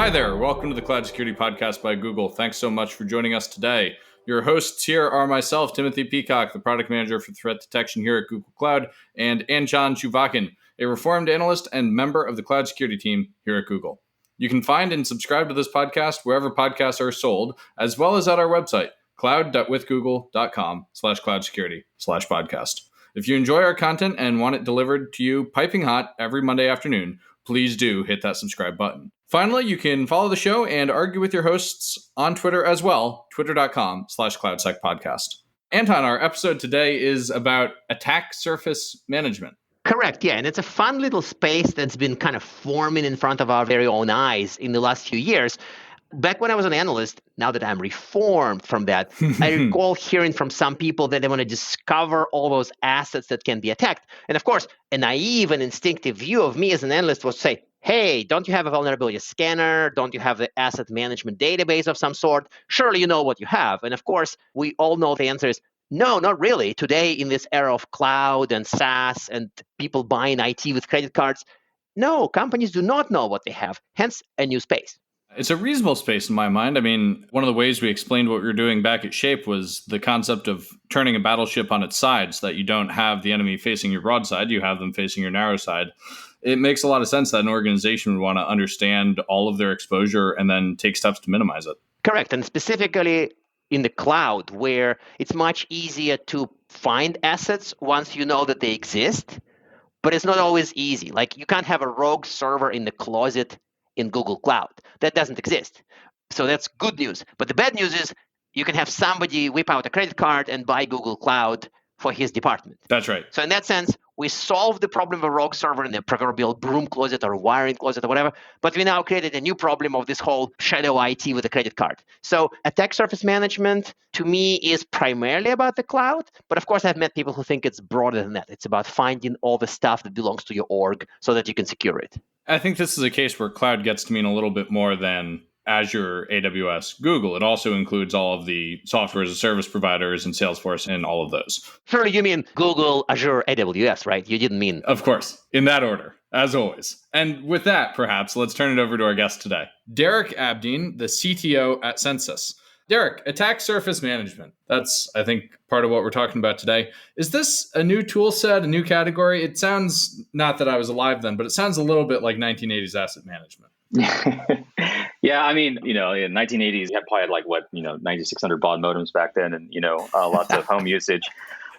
Hi there, welcome to the Cloud Security Podcast by Google. Thanks so much for joining us today. Your hosts here are myself, Timothy Peacock, the product manager for threat detection here at Google Cloud, and Anchan Chuvakin, a reformed analyst and member of the cloud security team here at Google. You can find and subscribe to this podcast wherever podcasts are sold, as well as at our website, cloud.withgoogle.com/cloud-security/podcast. If you enjoy our content and want it delivered to you piping hot every Monday afternoon, please do hit that subscribe button. Finally, you can follow the show and argue with your hosts on Twitter as well, twitter.com/cloudsecpodcast. Anton, our episode today is about attack surface management. Correct, yeah. And it's a fun little space that's been kind of forming in front of our very own eyes in the last few years. Back when I was an analyst, now that I'm reformed from that, I recall hearing from some people that they want to discover all those assets that can be attacked. And of course, a naive and instinctive view of me as an analyst was to say, hey, don't you have a vulnerability scanner? Don't you have the asset management database of some sort? Surely you know what you have. And of course, we all know the answer is no, not really. Today, in this era of cloud and SaaS and people buying IT with credit cards, no, companies do not know what they have, hence a new space. It's a reasonable space in my mind. I mean, one of the ways we explained what we were doing back at Shape was the concept of turning a battleship on its side so that you don't have the enemy facing your broadside, you have them facing your narrow side. It makes a lot of sense that an organization would want to understand all of their exposure and then take steps to minimize it. Correct. And specifically in the cloud, where it's much easier to find assets once you know that they exist, but it's not always easy. Like you can't have a rogue server in the closet in Google Cloud. That doesn't exist. So that's good news. But the bad news is you can have somebody whip out a credit card and buy Google Cloud for his department. That's right. So in that sense, we solved the problem of a rogue server in the proverbial broom closet or wiring closet or whatever, but we now created a new problem of this whole shadow IT with a credit card. So attack surface management, to me, is primarily about the cloud, but of course I've met people who think it's broader than that. It's about finding all the stuff that belongs to your org so that you can secure it. I think this is a case where cloud gets to mean a little bit more than Azure, AWS, Google. It also includes all of the software as a service providers and Salesforce and all of those. Surely you mean Google, Azure, AWS, right? You didn't mean... Of course, in that order, as always. And with that, perhaps, let's turn it over to our guest today, Derek Abdeen, the CTO at Census. Derek, attack surface management. That's, I think, part of what we're talking about today. Is this a new tool set, a new category? It sounds, not that I was alive then, but it sounds a little bit like 1980s asset management. Yeah, I mean, in the 1980s, you probably had 9600 baud modems back then and, lots of home usage.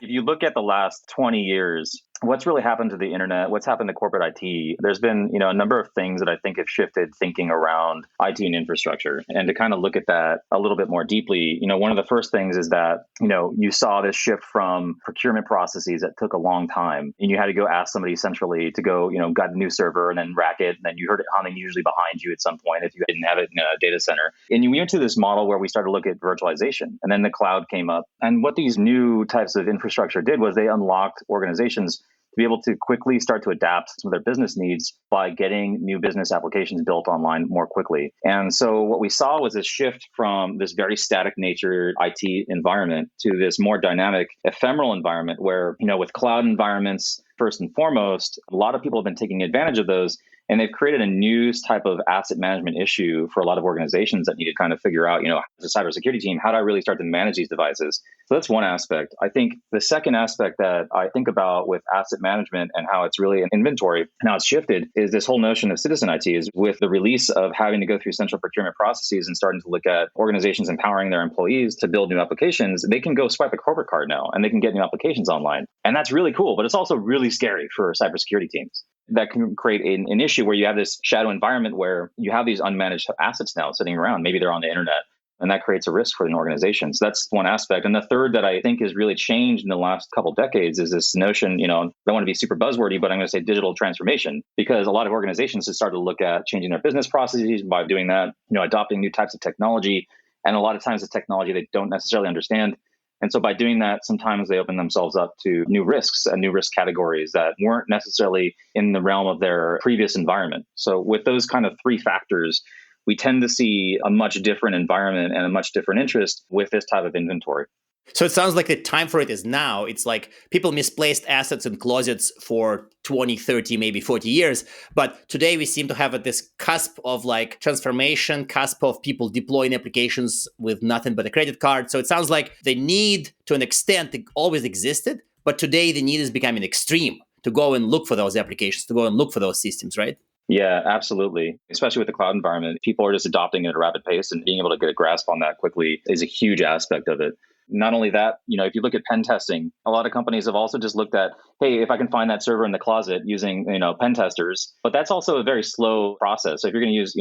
If you look at the last 20 years, what's really happened to the internet, what's happened to corporate IT, there's been, a number of things that I think have shifted thinking around IT and infrastructure. And to kind of look at that a little bit more deeply, one of the first things is that, you saw this shift from procurement processes that took a long time. And you had to go ask somebody centrally to go, got a new server and then rack it. And then you heard it humming usually behind you at some point if you didn't have it in a data center. And we went to this model where we started to look at virtualization. And then the cloud came up. And what these new types of infrastructure did was they unlocked organizations to be able to quickly start to adapt some of their business needs by getting new business applications built online more quickly. And so what we saw was a shift from this very static nature IT environment to this more dynamic ephemeral environment where, with cloud environments, first and foremost, a lot of people have been taking advantage of those. And they've created a new type of asset management issue for a lot of organizations that need to kind of figure out, as a cybersecurity team, how do I really start to manage these devices? So that's one aspect. I think the second aspect that I think about with asset management and how it's really an inventory and how it's shifted is this whole notion of citizen IT is with the release of having to go through central procurement processes and starting to look at organizations empowering their employees to build new applications. They can go swipe a corporate card now and they can get new applications online. And that's really cool, but it's also really scary for cybersecurity teams. That can create an issue where you have this shadow environment where you have these unmanaged assets now sitting around. Maybe they're on the internet, and that creates a risk for an organization. So that's one aspect. And the third that I think has really changed in the last couple of decades is this notion, I don't want to be super buzzwordy, but I'm going to say digital transformation, because a lot of organizations have started to look at changing their business processes by doing that, adopting new types of technology. And a lot of times it's technology they don't necessarily understand. And so by doing that, sometimes they open themselves up to new risks and new risk categories that weren't necessarily in the realm of their previous environment. So with those kind of three factors, we tend to see a much different environment and a much different interest with this type of inventory. So it sounds like the time for it is now. It's like people misplaced assets in closets for 20, 30, maybe 40 years. But today we seem to have at this cusp of like transformation, cusp of people deploying applications with nothing but a credit card. So it sounds like the need to an extent always existed, but today the need is becoming extreme to go and look for those applications, to go and look for those systems, right? Yeah, absolutely. Especially with the cloud environment, people are just adopting it at a rapid pace, and being able to get a grasp on that quickly is a huge aspect of it. Not only that, if you look at pen testing, a lot of companies have also just looked at, hey, if I can find that server in the closet using, pen testers, but that's also a very slow process. So if you're going to use,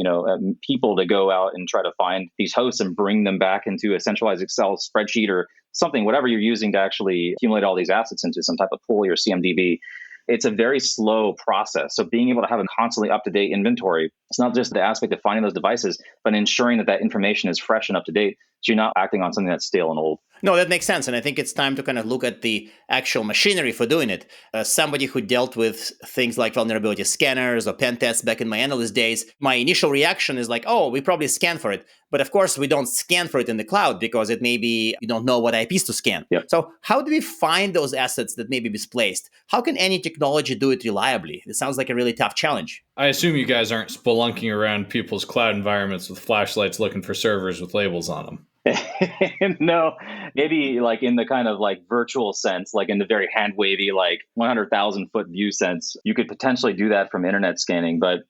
people to go out and try to find these hosts and bring them back into a centralized Excel spreadsheet or something, whatever you're using to actually accumulate all these assets into some type of pool or CMDB, it's a very slow process. So being able to have a constantly up-to-date inventory, it's not just the aspect of finding those devices, but ensuring that that information is fresh and up-to-date, so you're not acting on something that's stale and old. No, that makes sense. And I think it's time to kind of look at the actual machinery for doing it. Somebody who dealt with things like vulnerability scanners or pen tests back in my analyst days, my initial reaction is like, oh, we probably scan for it. But of course, we don't scan for it in the cloud because it may be, you don't know what IPs to scan. Yep. So how do we find those assets that may be misplaced? How can any technology do it reliably? It sounds like a really tough challenge. I assume you guys aren't spelunking around people's cloud environments with flashlights looking for servers with labels on them. No, maybe like in the kind of like virtual sense, like in the very hand wavy, like 100,000 foot view sense, you could potentially do that from internet scanning. But,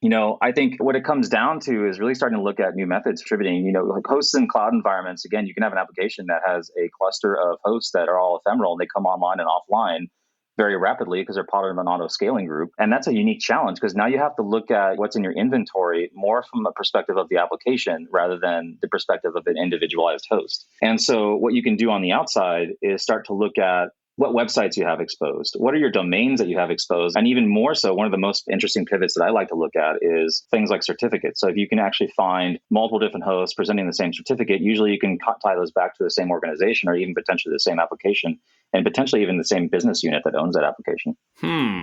I think what it comes down to is really starting to look at new methods of distributing, like hosts in cloud environments. Again, you can have an application that has a cluster of hosts that are all ephemeral and they come online and offline very rapidly because they're part of an auto scaling group. And that's a unique challenge because now you have to look at what's in your inventory more from a perspective of the application rather than the perspective of an individualized host. And so what you can do on the outside is start to look at what websites you have exposed, what are your domains that you have exposed, and even more so, one of the most interesting pivots that I like to look at is things like certificates. So if you can actually find multiple different hosts presenting the same certificate, usually you can tie those back to the same organization or even potentially the same application and potentially even the same business unit that owns that application.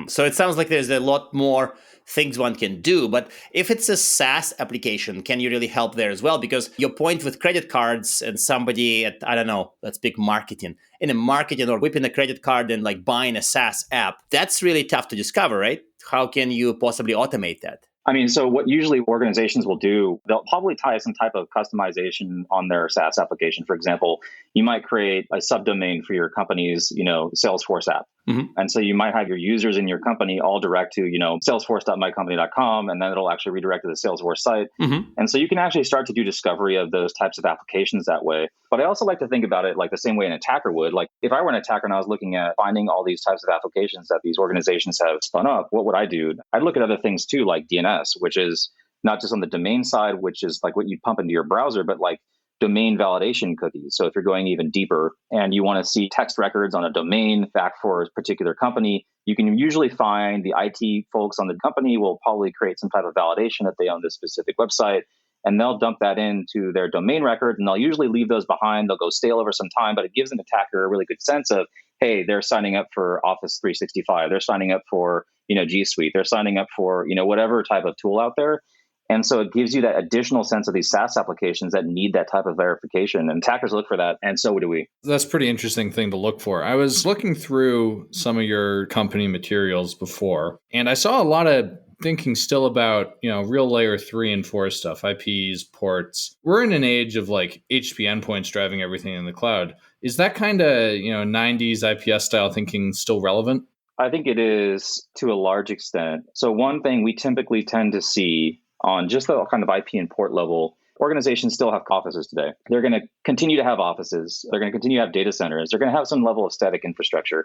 So it sounds like there's a lot more things one can do. But if it's a SaaS application, can you really help there as well? Because your point with credit cards and somebody at, I don't know, let's pick marketing, in a marketing or whipping a credit card and like buying a SaaS app, that's really tough to discover, right? How can you possibly automate that? I mean, so what usually organizations will do, they'll probably tie some type of customization on their SaaS application. For example, you might create a subdomain for your company's, Salesforce app. Mm-hmm. And so you might have your users in your company all direct to, salesforce.mycompany.com, and then it'll actually redirect to the Salesforce site. Mm-hmm. And so you can actually start to do discovery of those types of applications that way. But I also like to think about it like the same way an attacker would. Like if I were an attacker and I was looking at finding all these types of applications that these organizations have spun up, what would I do? I'd look at other things too, like DNS, which is not just on the domain side, which is like what you pump into your browser, but like domain validation cookies. So if you're going even deeper and you want to see text records on a domain back for a particular company, you can usually find the IT folks on the company will probably create some type of validation that they own this specific website, and they'll dump that into their domain records, and they'll usually leave those behind. They'll go stale over some time, but it gives an attacker a really good sense of, hey, they're signing up for Office 365. They're signing up for, G Suite. They're signing up for, whatever type of tool out there. And so it gives you that additional sense of these SaaS applications that need that type of verification. And attackers look for that, and so do we. That's a pretty interesting thing to look for. I was looking through some of your company materials before, and I saw a lot of thinking still about, real layer 3 and 4 stuff, IPs, ports. We're in an age of like HP endpoints driving everything in the cloud. Is that kind of, 90s IPS style thinking still relevant? I think it is to a large extent. So one thing we typically tend to see on just the kind of IP and port level, organizations still have offices today. They're going to continue to have offices. They're going to continue to have data centers. They're going to have some level of static infrastructure.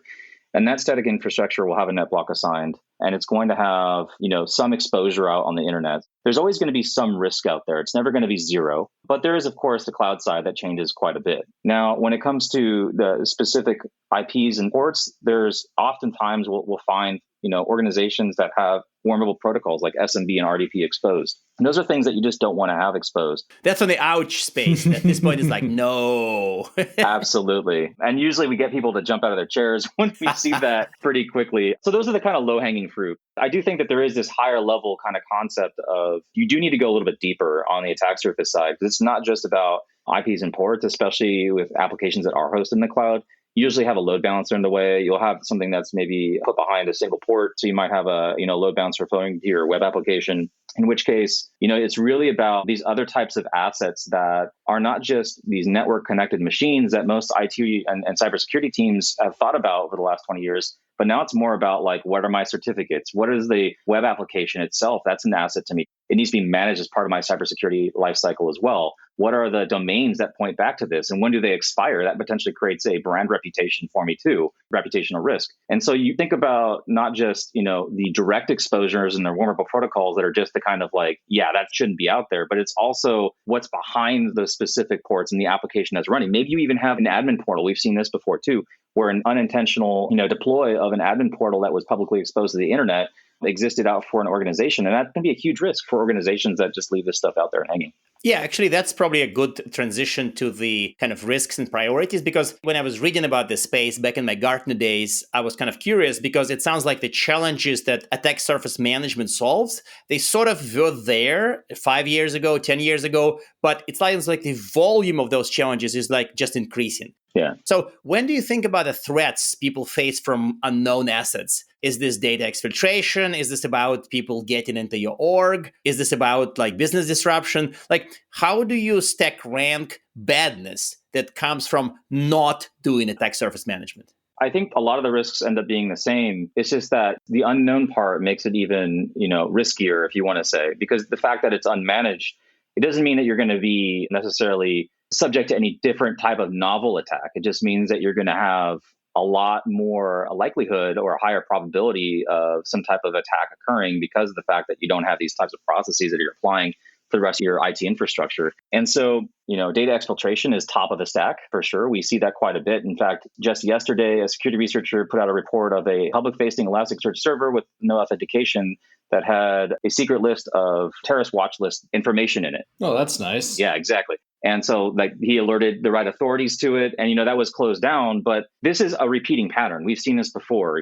And that static infrastructure will have a net block assigned, and it's going to have, some exposure out on the internet. There's always going to be some risk out there. It's never going to be zero. But there is, of course, the cloud side that changes quite a bit. Now, when it comes to the specific IPs and ports, there's oftentimes we'll find, organizations that have formable protocols like SMB and RDP exposed. And those are things that you just don't want to have exposed. That's on the ouch space. At this point, it's like, no. Absolutely. And usually we get people to jump out of their chairs when we see that pretty quickly. So those are the kind of low-hanging fruit. I do think that there is this higher level kind of concept of you do need to go a little bit deeper on the attack surface side, because it's not just about IPs and ports, especially with applications that are hosted in the cloud. You usually have a load balancer in the way. You'll have something that's maybe put behind a single port. So you might have a load balancer flowing to your web application, in which case, it's really about these other types of assets that are not just these network connected machines that most IT and cybersecurity teams have thought about over the last 20 years. But now it's more about like, what are my certificates? What is the web application itself? That's an asset to me. It needs to be managed as part of my cybersecurity lifecycle as well. What are the domains that point back to this? And when do they expire? That potentially creates a brand reputation for me too, reputational risk. And so you think about not just, the direct exposures and the warm-up protocols that are just the kind of like, yeah, that shouldn't be out there, but it's also what's behind the specific ports and the application that's running. Maybe you even have an admin portal. We've seen this before too, where an unintentional, deploy of an admin portal that was publicly exposed to the internet existed out for an organization. And that can be a huge risk for organizations that just leave this stuff out there hanging. Yeah, actually, that's probably a good transition to the kind of risks and priorities, because when I was reading about this space back in my Gartner days, I was kind of curious because it sounds like the challenges that attack surface management solves, they sort of were there 5 years ago, 10 years ago, but it sounds like the volume of those challenges is like just increasing. Yeah. So when do you think about the threats people face from unknown assets? Is this data exfiltration? Is this about people getting into your org? Is this about like business disruption? Like, how do you stack rank badness that comes from not doing attack surface management? I think a lot of the risks end up being the same. It's just that the unknown part makes it even, riskier, if you want to say, because the fact that it's unmanaged, it doesn't mean that you're going to be necessarily subject to any different type of novel attack. It just means that you're going to have a lot more likelihood or a higher probability of some type of attack occurring because of the fact that you don't have these types of processes that you're applying for the rest of your IT infrastructure. And so, data exfiltration is top of the stack for sure. We see that quite a bit. In fact, just yesterday, a security researcher put out a report of a public-facing Elasticsearch server with no authentication that had a secret list of terrorist watch list information in it. Oh, that's nice. Yeah, exactly. And so he alerted the right authorities to it. And, that was closed down. But this is a repeating pattern. We've seen this before.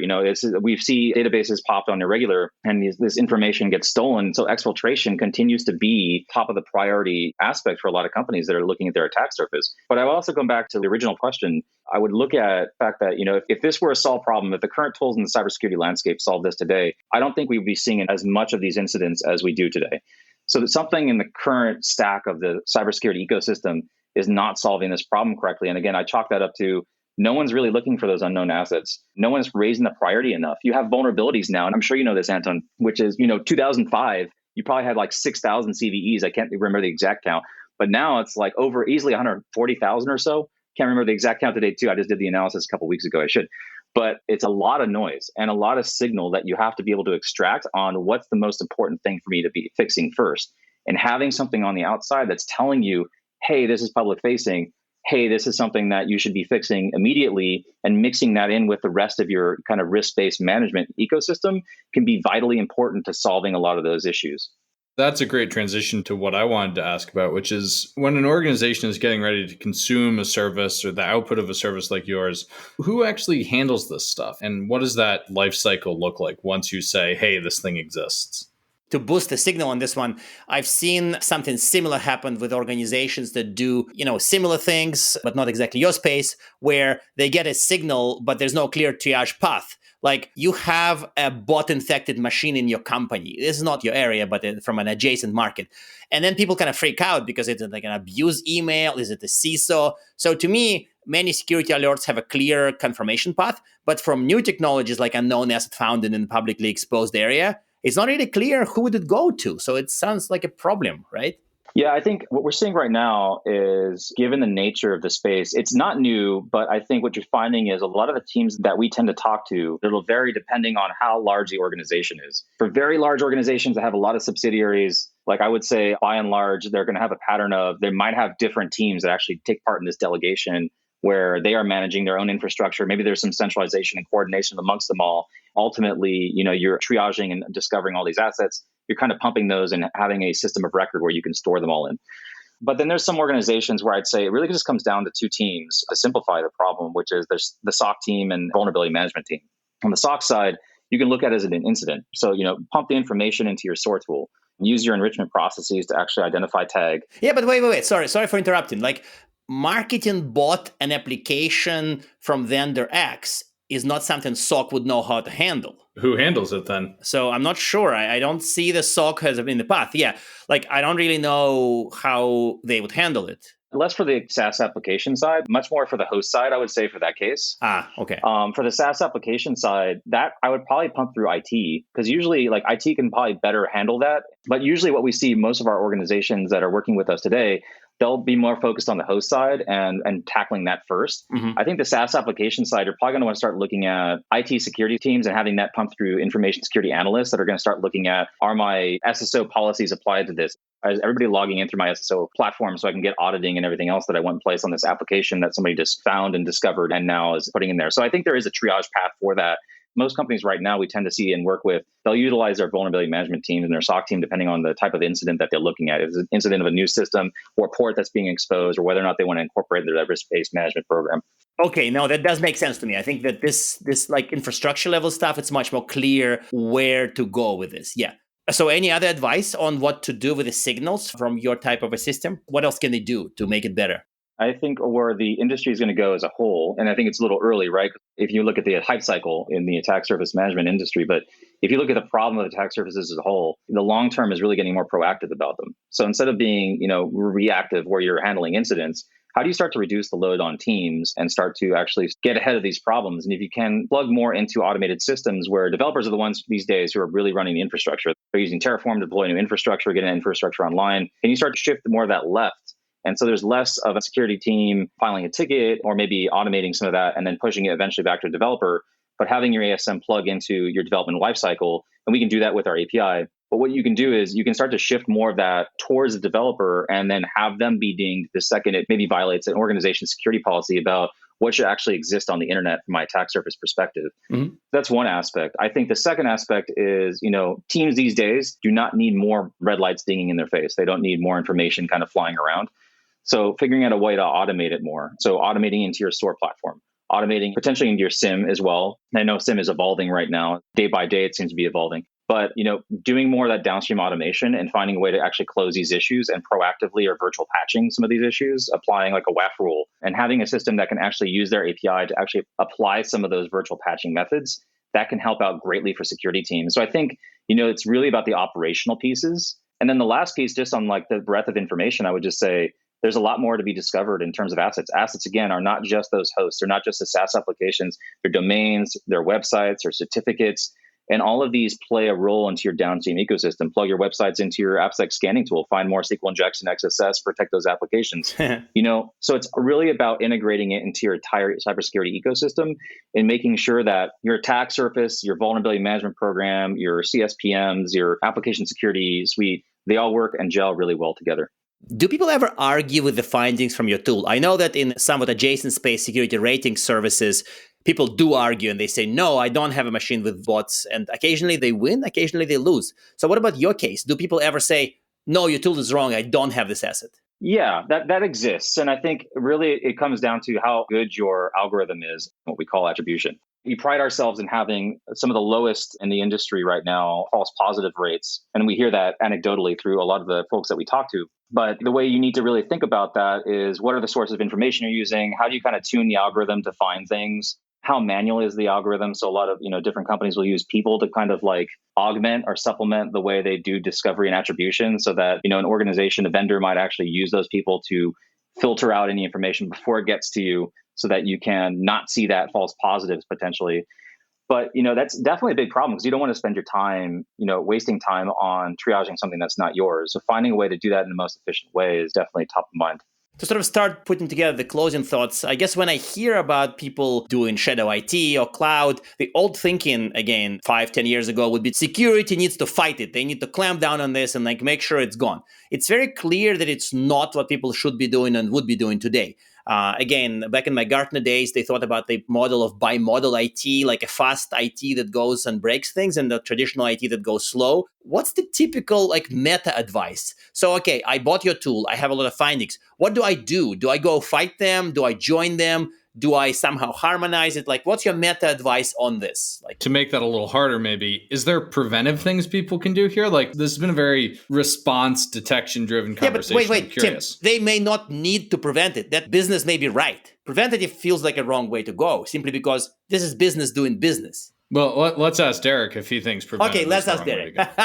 We've seen databases popped on irregular and this information gets stolen. So exfiltration continues to be top of the priority aspect for a lot of companies that are looking at their attack surface. But I would also come back to the original question. I would look at the fact that, if this were a solved problem, if the current tools in the cybersecurity landscape solve this today, I don't think we'd be seeing as much of these incidents as we do today. So that something in the current stack of the cybersecurity ecosystem is not solving this problem correctly. And again, I chalk that up to no one's really looking for those unknown assets. No one's raising the priority enough. You have vulnerabilities now, and I'm sure you know this, Anton, which is, 2005, you probably had like 6,000 CVEs. I can't remember the exact count, but now it's like over easily 140,000 or so. Can't remember the exact count today too. I just did the analysis a couple of weeks ago. I should. But it's a lot of noise and a lot of signal that you have to be able to extract on what's the most important thing for me to be fixing first. And having something on the outside that's telling you, hey, this is public facing. Hey, this is something that you should be fixing immediately, and mixing that in with the rest of your kind of risk-based management ecosystem can be vitally important to solving a lot of those issues. That's a great transition to what I wanted to ask about, which is when an organization is getting ready to consume a service or the output of a service like yours, who actually handles this stuff? And what does that life cycle look like once you say, hey, this thing exists? To boost the signal on this one, I've seen something similar happen with organizations that do, similar things, but not exactly your space, where they get a signal, but there's no clear triage path. Like you have a bot-infected machine in your company. This is not your area, but from an adjacent market. And then people kind of freak out because it's like an abuse email. Is it a CISO? So to me, many security alerts have a clear confirmation path. But from new technologies like unknown asset found in a publicly exposed area, it's not really clear who would it go to. So it sounds like a problem, right? Yeah, I think what we're seeing right now is, given the nature of the space, it's not new, but I think what you're finding is a lot of the teams that we tend to talk to, it'll vary depending on how large the organization is. For very large organizations that have a lot of subsidiaries, like I would say, by and large, they're going to have a pattern of, they might have different teams that actually take part in this delegation where they are managing their own infrastructure. Maybe there's some centralization and coordination amongst them all. Ultimately, you're triaging and discovering all these assets. You're kind of pumping those and having a system of record where you can store them all in. But then there's some organizations where I'd say it really just comes down to two teams to simplify the problem, which is there's the SOC team and vulnerability management team. On the SOC side, you can look at it as an incident. So, pump the information into your SOAR tool. use your enrichment processes to actually identify tag. Yeah, but wait. Sorry for interrupting. Like, marketing bought an application from vendor X is not something SOC would know how to handle. Who handles it then? So I'm not sure. I don't see the SOC has in the path. Yeah, like I don't really know how they would handle it. Less for the SaaS application side, much more for the host side, I would say, for that case. Okay. For the SaaS application side, that I would probably pump through IT, because usually like IT can probably better handle that. But usually what we see most of our organizations that are working with us today, they'll be more focused on the host side and tackling that first. Mm-hmm. I think the SaaS application side, you're probably going to want to start looking at IT security teams and having that pump through information security analysts that are going to start looking at, are my SSO policies applied to this? Is everybody logging in through my SSO platform so I can get auditing and everything else that I want in place on this application that somebody just found and discovered and now is putting in there? So I think there is a triage path for that. Most companies right now we tend to see and work with, they'll utilize their vulnerability management teams and their SOC team depending on the type of incident that they're looking at. If it's an incident of a new system or port that's being exposed, or whether or not they want to incorporate their risk-based management program. Okay, no, that does make sense to me. I think that this like infrastructure level stuff, it's much more clear where to go with this. Yeah. So any other advice on what to do with the signals from your type of a system? What else can they do to make it better? I think where the industry is going to go as a whole, and I think it's a little early, right? If you look at the hype cycle in the attack surface management industry, but if you look at the problem of attack surfaces as a whole, the long term is really getting more proactive about them. So instead of being, reactive where you're handling incidents, how do you start to reduce the load on teams and start to actually get ahead of these problems? And if you can plug more into automated systems where developers are the ones these days who are really running the infrastructure, they're using Terraform to deploy new infrastructure, getting infrastructure online, and you start to shift more of that left. And so there's less of a security team filing a ticket or maybe automating some of that and then pushing it eventually back to a developer, but having your ASM plug into your development lifecycle. And we can do that with our API. But what you can do is you can start to shift more of that towards the developer and then have them be dinged the second it maybe violates an organization's security policy about what should actually exist on the internet from my attack surface perspective. Mm-hmm. That's one aspect. I think the second aspect is, teams these days do not need more red lights dinging in their face. They don't need more information kind of flying around. So figuring out a way to automate it more. So automating into your store platform, automating potentially into your SIM as well. I know SIM is evolving right now. Day by day, it seems to be evolving. But, doing more of that downstream automation and finding a way to actually close these issues and proactively or virtual patching some of these issues, applying like a WAF rule and having a system that can actually use their API to actually apply some of those virtual patching methods, that can help out greatly for security teams. So I think, it's really about the operational pieces. And then the last piece, just on like the breadth of information, I would just say, there's a lot more to be discovered in terms of assets. Assets, again, are not just those hosts. They're not just the SaaS applications. They're domains, their websites, or certificates. And all of these play a role into your downstream ecosystem. Plug your websites into your AppSec scanning tool. Find more SQL injection, XSS, protect those applications. So it's really about integrating it into your entire cybersecurity ecosystem and making sure that your attack surface, your vulnerability management program, your CSPMs, your application security suite, they all work and gel really well together. Do people ever argue with the findings from your tool? I know that in somewhat adjacent space security rating services, people do argue and they say, no, I don't have a machine with bots. And occasionally they win, occasionally they lose. So what about your case? Do people ever say, no, your tool is wrong, I don't have this asset? Yeah, that exists. And I think really it comes down to how good your algorithm is, what we call attribution. We pride ourselves in having some of the lowest in the industry right now, false positive rates. And we hear that anecdotally through a lot of the folks that we talk to. But the way you need to really think about that is, what are the sources of information you're using? How do you kind of tune the algorithm to find things? How manual is the algorithm? So a lot of different companies will use people to kind of like augment or supplement the way they do discovery and attribution, so that an organization, a vendor might actually use those people to filter out any information before it gets to you, so that you can not see that false positives potentially. But that's definitely a big problem, because you don't want to spend your time wasting time on triaging something that's not yours. So finding a way to do that in the most efficient way is definitely top of mind. To sort of start putting together the closing thoughts, I guess when I hear about people doing shadow IT or cloud, the old thinking, again, 5-10 years ago would be security needs to fight it. They need to clamp down on this and make sure it's gone. It's very clear that it's not what people should be doing and would be doing today. Again, back in my Gartner days, they thought about the model of bimodal IT, like a fast IT that goes and breaks things and the traditional IT that goes slow. What's the typical meta advice? So, okay, I bought your tool. I have a lot of findings. What do I do? Do I go fight them? Do I join them? Do I somehow harmonize it? Like, what's your meta advice on this? Like, to make that a little harder, maybe, is there preventive things people can do here? Like, this has been a very response detection driven conversation. Yeah, but wait, I'm curious. Tim, they may not need to prevent it. That business may be right. Preventative feels like a wrong way to go, simply because this is business doing business. Well, let's ask Derek if he thinks preventative. Okay, let's is the ask wrong way Derek. to go.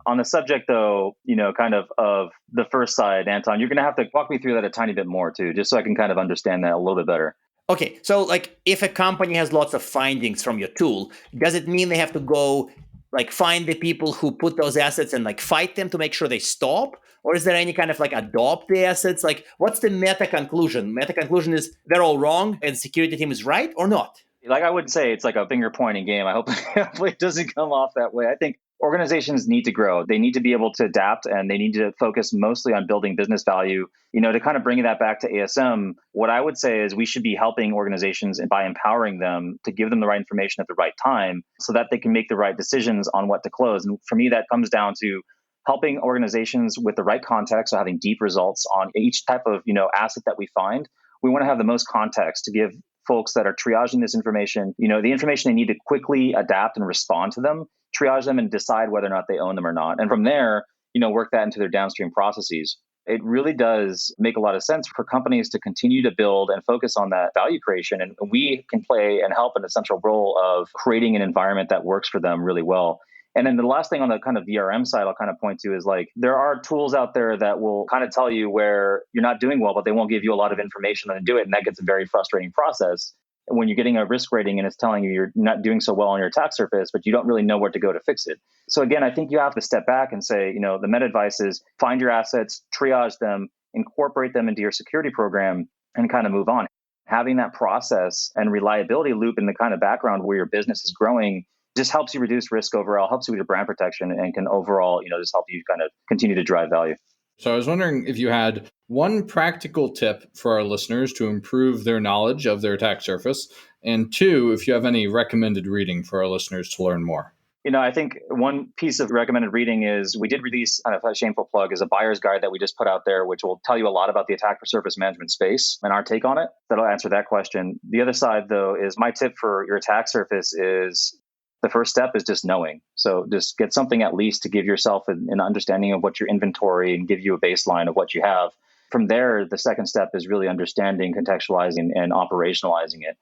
On the subject, though, kind of the first side, Anton, you're going to have to walk me through that a tiny bit more, too, just so I can kind of understand that a little bit better. Okay, so like if a company has lots of findings from your tool, does it mean they have to go like find the people who put those assets and like fight them to make sure they stop? Or is there any kind of like adopt the assets? Like what's the meta conclusion? Meta conclusion is they're all wrong and security team is right or not? Like I would say it's like a finger pointing game. I hope it doesn't come off that way. I think organizations need to grow. They need to be able to adapt and they need to focus mostly on building business value. To kind of bring that back to ASM, what I would say is we should be helping organizations by empowering them to give them the right information at the right time so that they can make the right decisions on what to close. And for me, that comes down to helping organizations with the right context, so having deep results on each type of asset that we find. We want to have the most context to give folks that are triaging this information, the information they need to quickly adapt and respond to them, triage them and decide whether or not they own them or not. And from there, work that into their downstream processes. It really does make a lot of sense for companies to continue to build and focus on that value creation. And we can play and help in a central role of creating an environment that works for them really well. And then the last thing on the kind of VRM side I'll kind of point to is like there are tools out there that will kind of tell you where you're not doing well, but they won't give you a lot of information on how to do it. And that gets a very frustrating process when you're getting a risk rating and it's telling you you're not doing so well on your attack surface, but you don't really know where to go to fix it. So again, I think you have to step back and say, the meta advice is find your assets, triage them, incorporate them into your security program and kind of move on. Having that process and reliability loop in the kind of background where your business is growing just helps you reduce risk overall, helps you with your brand protection, and can overall, just help you kind of continue to drive value. So I was wondering if you had one practical tip for our listeners to improve their knowledge of their attack surface, and two, if you have any recommended reading for our listeners to learn more. I think one piece of recommended reading is we did release, kind of a shameful plug, is a buyer's guide that we just put out there, which will tell you a lot about the attack surface management space and our take on it. That'll answer that question. The other side, though, is my tip for your attack surface is the first step is just knowing. So just get something at least to give yourself an understanding of what your inventory and give you a baseline of what you have. From there, the second step is really understanding, contextualizing, and operationalizing it.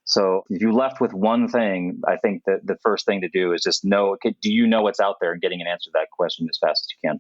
So if you left with one thing, I think that the first thing to do is just know, do you know what's out there, and getting an answer to that question as fast as you can.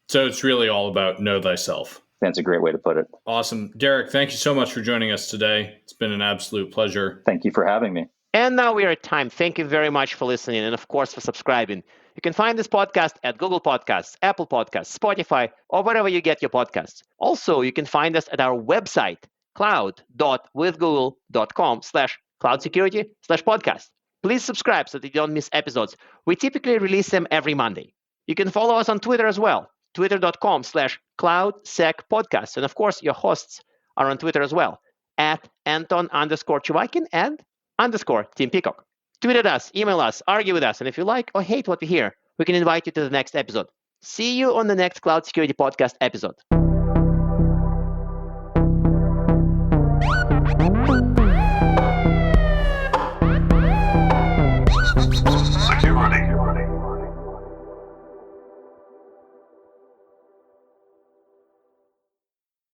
So it's really all about know thyself. That's a great way to put it. Awesome. Derek, thank you so much for joining us today. It's been an absolute pleasure. Thank you for having me. And now we are at time. Thank you very much for listening and, of course, for subscribing. You can find this podcast at Google Podcasts, Apple Podcasts, Spotify, or wherever you get your podcasts. Also, you can find us at our website, cloud.withgoogle.com/cloudsecurity/podcast. Please subscribe so that you don't miss episodes. We typically release them every Monday. You can follow us on Twitter as well, twitter.com/cloudsecpodcast. And, of course, your hosts are on Twitter as well, at Anton_Chuvakin and _Tim Peacock. Tweet at us, email us, argue with us, and if you like or hate what we hear, we can invite you to the next episode. See you on the next Cloud Security Podcast episode.